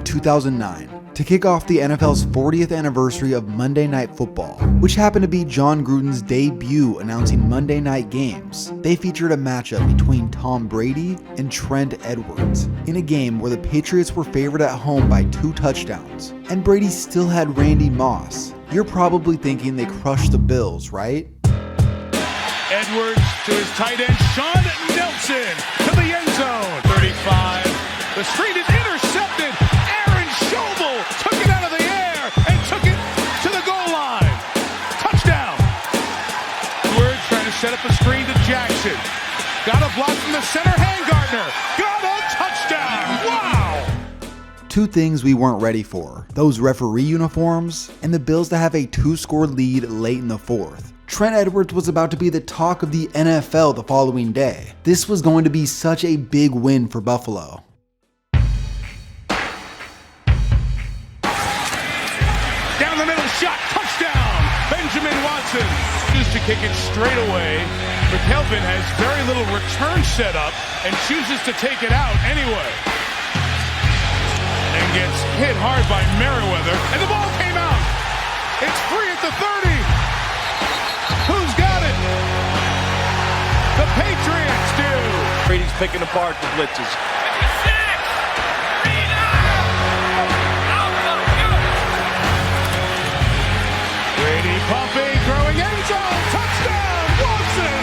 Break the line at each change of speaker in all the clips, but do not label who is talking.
2009 to kick off the NFL's 40th anniversary of Monday Night Football, which happened to be Jon Gruden's debut announcing Monday night games. They featured a matchup between Tom Brady and Trent Edwards in a game where the Patriots were favored at home by 2 touchdowns, and Brady still had Randy Moss. You're probably thinking they crushed the Bills, right?
Edwards to his tight end, Sean Nelson, to the end zone. 35, the screen is intercepted. Aaron Schobel took it out of the air and took it to the goal line. Touchdown. Edwards trying to set up a screen to Jackson. Got a block from the center, Handgartner. Got a touchdown. Wow.
2 things we weren't ready for: those referee uniforms and the Bills to have a 2-score lead late in the 4th. Trent Edwards was about to be the talk of the NFL the following day. This was going to be such a big win for Buffalo.
Down the middle, shot, touchdown! Benjamin Watson chooses to kick it straight away. McKelvin has very little return set up and chooses to take it out anyway. And gets hit hard by Merriweather, and the ball came out! It's free at the 30! Who's got it? The Patriots do!
Brady's picking apart the blitzes.
Brady pumping, throwing end zone, touchdown, Watson!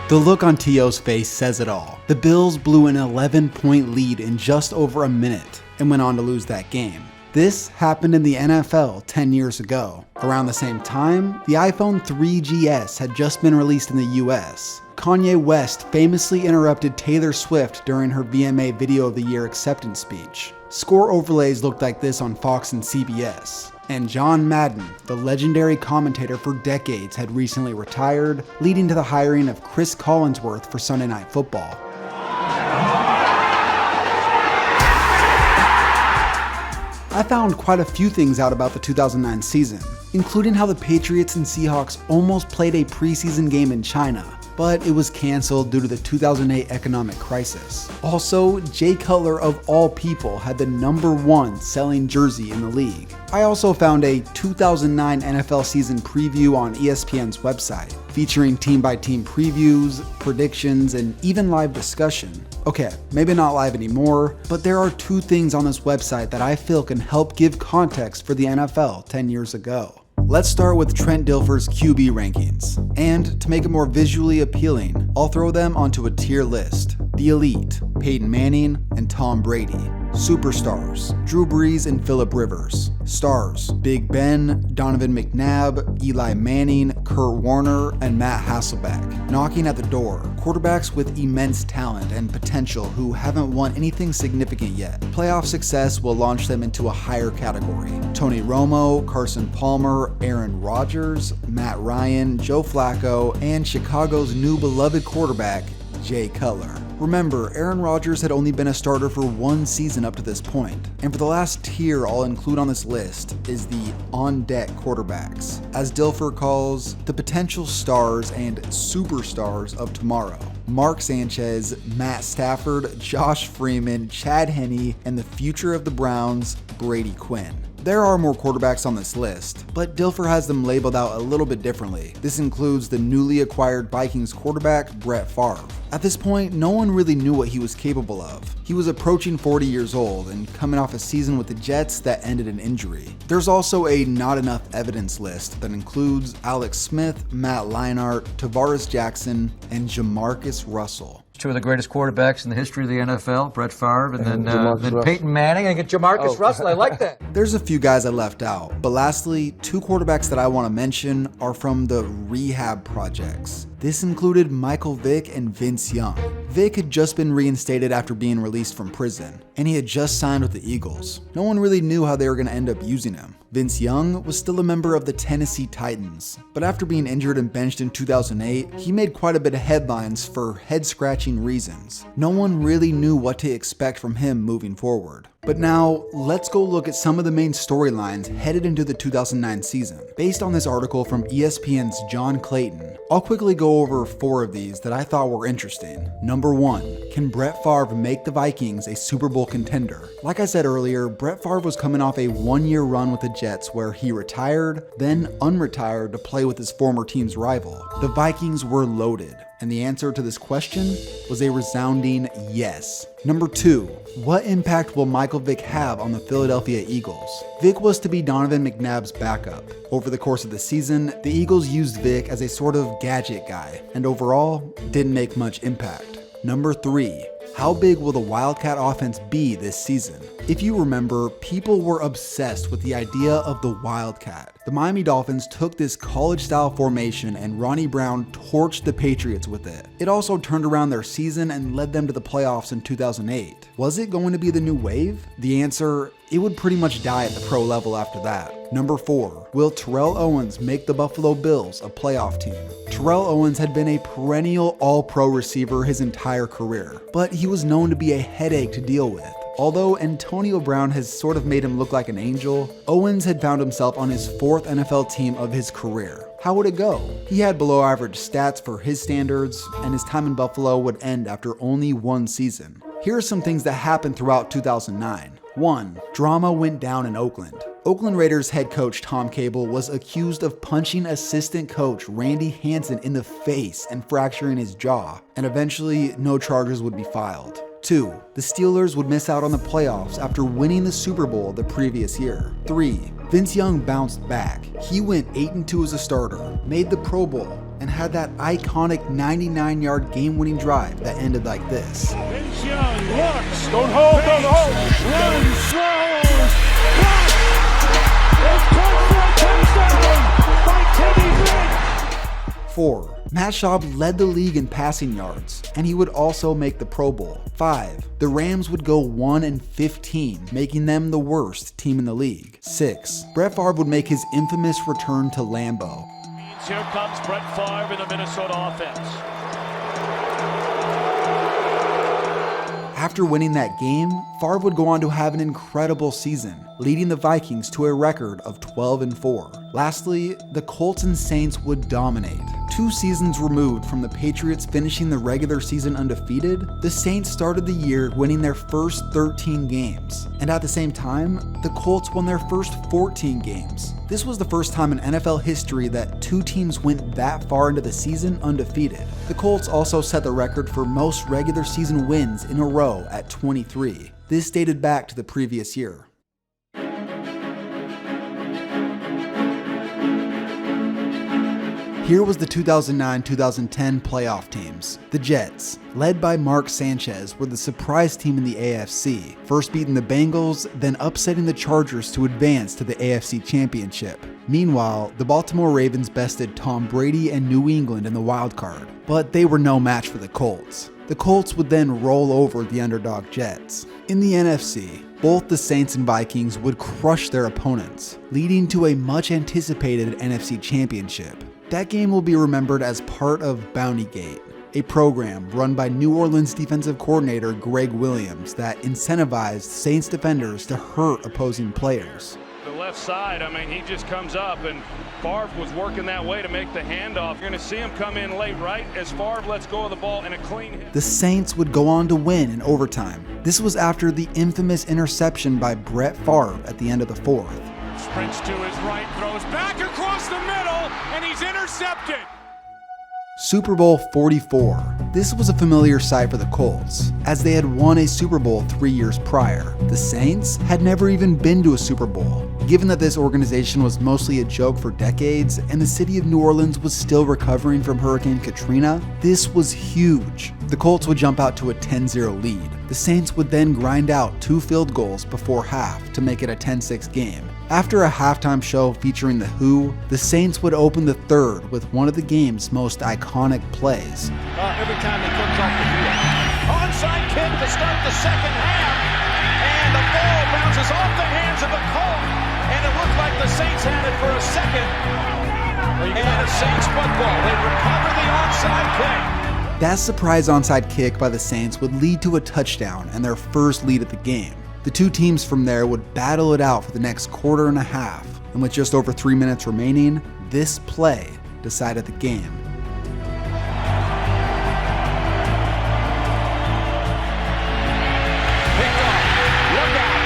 The look on T.O.'s face says it all. The Bills blew an 11-point lead in just over a minute and went on to lose that game. This happened in the NFL 10 years ago. Around the same time, the iPhone 3GS had just been released in the US. Kanye West famously interrupted Taylor Swift during her VMA Video of the Year acceptance speech. Score overlays looked like this on Fox and CBS. And John Madden, the legendary commentator for decades, had recently retired, leading to the hiring of Chris Collinsworth for Sunday Night Football. I found quite a few things out about the 2009 season, including how the Patriots and Seahawks almost played a preseason game in China, but it was canceled due to the 2008 economic crisis. Also, Jay Cutler of all people had the #1 selling jersey in the league. I also found a 2009 NFL season preview on ESPN's website, featuring team-by-team previews, predictions, and even live discussion. Okay, maybe not live anymore, but there are 2 things on this website that I feel can help give context for the NFL 10 years ago. Let's start with Trent Dilfer's QB rankings, and to make it more visually appealing, I'll throw them onto a tier list. The Elite, Peyton Manning and Tom Brady. Superstars, Drew Brees and Phillip Rivers. Stars, Big Ben, Donovan McNabb, Eli Manning, Kurt Warner, and Matt Hasselbeck. Knocking at the door, quarterbacks with immense talent and potential who haven't won anything significant yet. Playoff success will launch them into a higher category. Tony Romo, Carson Palmer, Aaron Rodgers, Matt Ryan, Joe Flacco, and Chicago's new beloved quarterback, Jay Cutler. Remember, Aaron Rodgers had only been a starter for 1 season up to this point. And for the last tier I'll include on this list is the on-deck quarterbacks, as Dilfer calls the potential stars and superstars of tomorrow. Mark Sanchez, Matt Stafford, Josh Freeman, Chad Henne, and the future of the Browns, Brady Quinn. There are more quarterbacks on this list, but Dilfer has them labeled out a little bit differently. This includes the newly acquired Vikings quarterback, Brett Favre. At this point, no one really knew what he was capable of. He was approaching 40 years old and coming off a season with the Jets that ended in injury. There's also a not enough evidence list that includes Alex Smith, Matt Leinart, Tavares Jackson, and Jamarcus Russell.
2 of the greatest quarterbacks in the history of the NFL, Brett Favre, and then Peyton Manning, and Jamarcus Russell. I like that.
There's a few guys I left out, but lastly, 2 quarterbacks that I want to mention are from the rehab projects. This included Michael Vick and Vince Young. Vick had just been reinstated after being released from prison, and he had just signed with the Eagles. No one really knew how they were going to end up using him. Vince Young was still a member of the Tennessee Titans, but after being injured and benched in 2008, he made quite a bit of headlines for head-scratching reasons. No one really knew what to expect from him moving forward. But now, let's go look at some of the main storylines headed into the 2009 season. Based on this article from ESPN's John Clayton, I'll quickly go over 4 of these that I thought were interesting. Number 1, can Brett Favre make the Vikings a Super Bowl contender? Like I said earlier, Brett Favre was coming off a 1-year run with the Jets where he retired, then unretired to play with his former team's rival. The Vikings were loaded. And the answer to this question was a resounding yes. Number 2, what impact will Michael Vick have on the Philadelphia Eagles? Vick was to be Donovan McNabb's backup. Over the course of the season, the Eagles used Vick as a sort of gadget guy, and overall, didn't make much impact. Number 3, how big will the Wildcat offense be this season? If you remember, people were obsessed with the idea of the Wildcat. The Miami Dolphins took this college-style formation and Ronnie Brown torched the Patriots with it. It also turned around their season and led them to the playoffs in 2008. Was it going to be the new wave? The answer, it would pretty much die at the pro level after that. Number 4, will Terrell Owens make the Buffalo Bills a playoff team? Terrell Owens had been a perennial all-pro receiver his entire career, but he was known to be a headache to deal with. Although Antonio Brown has sort of made him look like an angel, Owens had found himself on his 4th NFL team of his career. How would it go? He had below average stats for his standards, and his time in Buffalo would end after only 1 season. Here are some things that happened throughout 2009. 1. Drama went down in Oakland. Oakland Raiders head coach Tom Cable was accused of punching assistant coach Randy Hansen in the face and fracturing his jaw, and eventually no charges would be filed. 2. The Steelers would miss out on the playoffs after winning the Super Bowl the previous year. 3. Vince Young bounced back. He went 8-2 as a starter, made the Pro Bowl, and had that iconic 99-yard game-winning drive that ended like this.
Vince Young looks. Don't hold, don't hold. Runs, throws, blocked. It's caught for a touchdown by Teddy Brett.
4. Matt Schaub led the league in passing yards, and he would also make the Pro Bowl. 5. The Rams would go 1-15, making them the worst team in the league. 6. Brett Favre would make his infamous return to Lambeau.
Here comes Brett Favre in the Minnesota offense.
After winning that game, Favre would go on to have an incredible season, leading the Vikings to a record of 12-4. Lastly, the Colts and Saints would dominate. 2 seasons removed from the Patriots finishing the regular season undefeated, the Saints started the year winning their first 13 games. And at the same time, the Colts won their first 14 games. This was the first time in NFL history that 2 teams went that far into the season undefeated. The Colts also set the record for most regular season wins in a row at 23. This dated back to the previous year. Here was the 2009-2010 playoff teams. The Jets, led by Mark Sanchez, were the surprise team in the AFC, first beating the Bengals, then upsetting the Chargers to advance to the AFC Championship. Meanwhile, the Baltimore Ravens bested Tom Brady and New England in the wild card, but they were no match for the Colts. The Colts would then roll over the underdog Jets. In the NFC, both the Saints and Vikings would crush their opponents, leading to a much-anticipated NFC Championship. That game will be remembered as part of Bounty Gate, a program run by New Orleans defensive coordinator Greg Williams that incentivized Saints defenders to hurt opposing players.
The left side, I mean, he just comes up, and Favre was working that way to make the handoff. You're going to see him come in late, right, as Favre lets go of the ball in a clean hit.
The Saints would go on to win in overtime. This was after the infamous interception by Brett Favre at the end of the 4th.
Sprints to his right, throws back across the middle, and he's intercepted.
Super Bowl 44. This was a familiar sight for the Colts, as they had won a Super Bowl 3 years prior. The Saints had never even been to a Super Bowl. Given that this organization was mostly a joke for decades, and the city of New Orleans was still recovering from Hurricane Katrina, this was huge. The Colts would jump out to a 10-0 lead. The Saints would then grind out 2 field goals before half to make it a 10-6 game. After a halftime show featuring The Who, the Saints would open the 3rd with one of the game's most iconic plays.
Every time he comes off the field. Onside kick to start the second half, and the ball bounces off the hands of the Colts and it looked like the Saints had it for a second. And a Saints football. They recover the onside kick.
That surprise onside kick by the Saints would lead to a touchdown and their first lead of the game. The two teams from there would battle it out for the next quarter and a half, and with just over 3 minutes remaining, this play decided the game.
Picked off. Look out.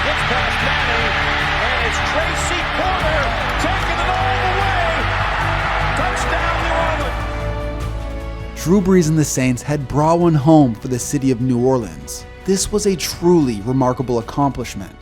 Gets past Manning, and it's Tracy Porter taking it all the way. Touchdown, New Orleans.
Drew Brees and the Saints had brought one home for the city of New Orleans. This was a truly remarkable accomplishment.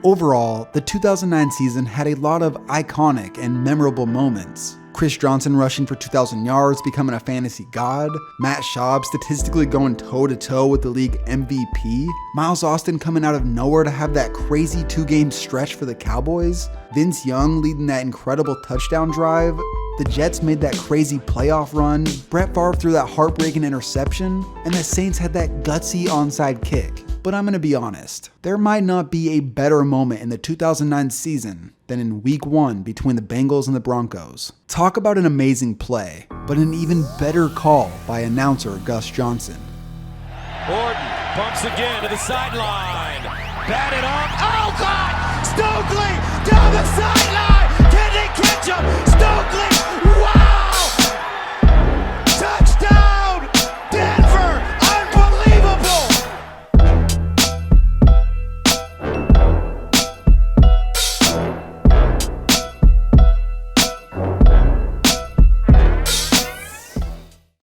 Overall, the 2009 season had a lot of iconic and memorable moments. Chris Johnson rushing for 2,000 yards, becoming a fantasy god, Matt Schaub statistically going toe-to-toe with the league MVP, Miles Austin coming out of nowhere to have that crazy 2-game stretch for the Cowboys, Vince Young leading that incredible touchdown drive, the Jets made that crazy playoff run, Brett Favre threw that heartbreaking interception, and the Saints had that gutsy onside kick. But I'm gonna be honest, there might not be a better moment in the 2009 season than in Week 1 between the Bengals and the Broncos. Talk about an amazing play, but an even better call by announcer Gus Johnson.
Gordon bumps again to the sideline. Batted off. Oh, God! Stokely down the sideline! Can they catch him?